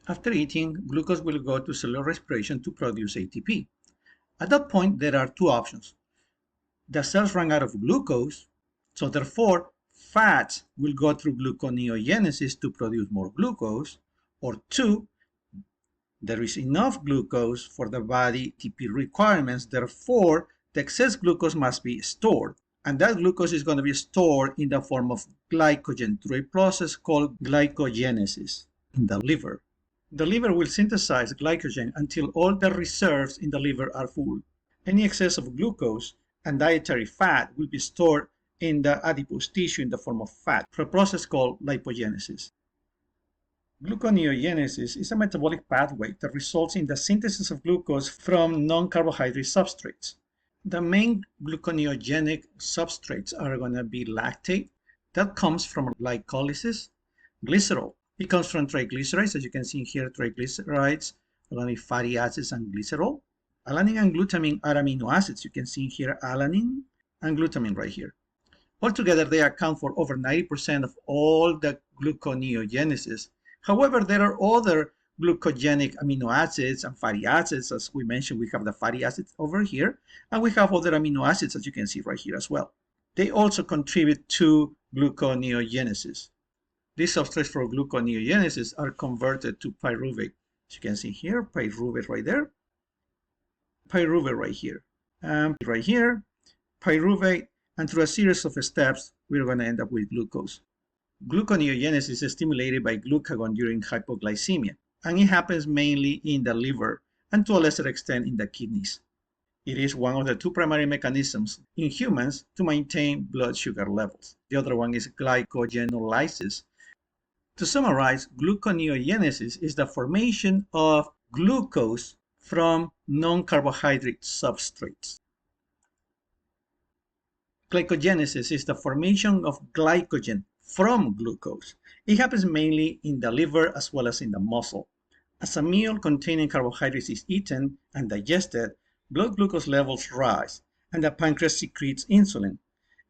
After eating, glucose will go to cellular respiration to produce ATP. At that point, there are two options. The cells run out of glucose, so therefore, fats will go through gluconeogenesis to produce more glucose, or two, there is enough glucose for the body ATP requirements, therefore, the excess glucose must be stored. And that glucose is going to be stored in the form of glycogen through a process called glycogenesis in the liver. The liver will synthesize glycogen until all the reserves in the liver are full. Any excess of glucose and dietary fat will be stored in the adipose tissue in the form of fat for a process called lipogenesis. Gluconeogenesis is a metabolic pathway that results in the synthesis of glucose from non-carbohydrate substrates. The main gluconeogenic substrates are going to be lactate, that comes from glycolysis, glycerol. It comes from triglycerides, as you can see here, triglycerides are going to be fatty acids and glycerol. Alanine and glutamine are amino acids. You can see here alanine and glutamine right here. Altogether, they account for over 90% of all the gluconeogenesis. However, there are other glucogenic amino acids and fatty acids. As we mentioned, we have the fatty acids over here, and we have other amino acids, as you can see right here as well. They also contribute to gluconeogenesis. These substrates for gluconeogenesis are converted to pyruvate. As you can see here, pyruvate right there, pyruvate right here, right here, pyruvate, and through a series of steps, we're going to end up with glucose. Gluconeogenesis is stimulated by glucagon during hypoglycemia, and it happens mainly in the liver and to a lesser extent in the kidneys. It is one of the two primary mechanisms in humans to maintain blood sugar levels. The other one is glycogenolysis. To summarize, gluconeogenesis is the formation of glucose from non-carbohydrate substrates. Glycogenesis is the formation of glycogen from glucose. It happens mainly in the liver as well as in the muscle. As a meal containing carbohydrates is eaten and digested, blood glucose levels rise, and the pancreas secretes insulin.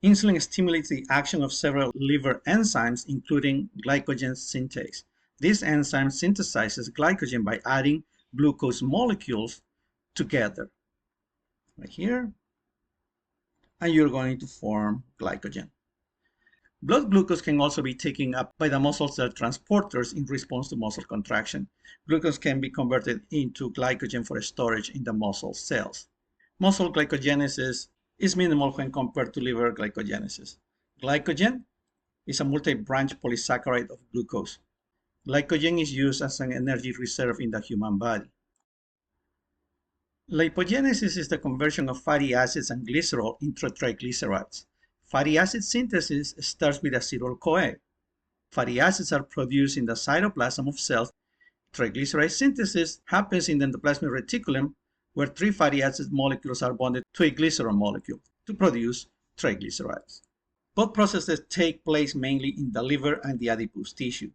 Insulin stimulates the action of several liver enzymes, including glycogen synthase. This enzyme synthesizes glycogen by adding glucose molecules together. Right here. And you're going to form glycogen. Blood glucose can also be taken up by the muscle cell transporters in response to muscle contraction. Glucose can be converted into glycogen for storage in the muscle cells. Muscle glycogenesis is minimal when compared to liver glycogenesis. Glycogen is a multi-branch polysaccharide of glucose. Glycogen is used as an energy reserve in the human body. Lipogenesis is the conversion of fatty acids and glycerol into triglycerides. Fatty acid synthesis starts with acetyl-CoA. Fatty acids are produced in the cytoplasm of cells. Triglyceride synthesis happens in the endoplasmic reticulum, where three fatty acid molecules are bonded to a glycerol molecule to produce triglycerides. Both processes take place mainly in the liver and the adipose tissue.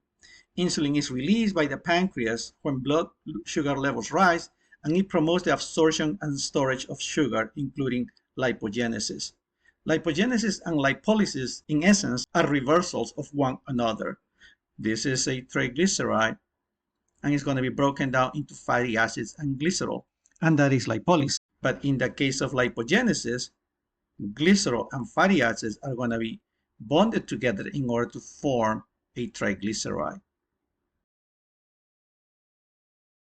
Insulin is released by the pancreas when blood sugar levels rise, and it promotes the absorption and storage of sugar, including lipogenesis. Lipogenesis and lipolysis, in essence, are reversals of one another. This is a triglyceride, and it's going to be broken down into fatty acids and glycerol, and that is lipolysis. But in the case of lipogenesis, glycerol and fatty acids are going to be bonded together in order to form a triglyceride.